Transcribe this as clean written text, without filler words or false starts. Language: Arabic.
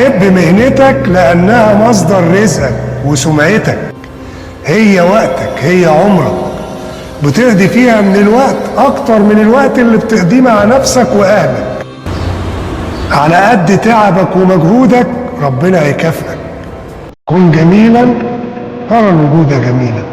حب مهنتك لأنها مصدر رزقك وسمعتك. هي وقتك، هي عمرك، بتقضي فيها من الوقت أكتر من الوقت اللي بتقضيه مع نفسك وأهلك. على قد تعبك ومجهودك ربنا هيكافئك. كن جميلا ترى الوجود جميلا.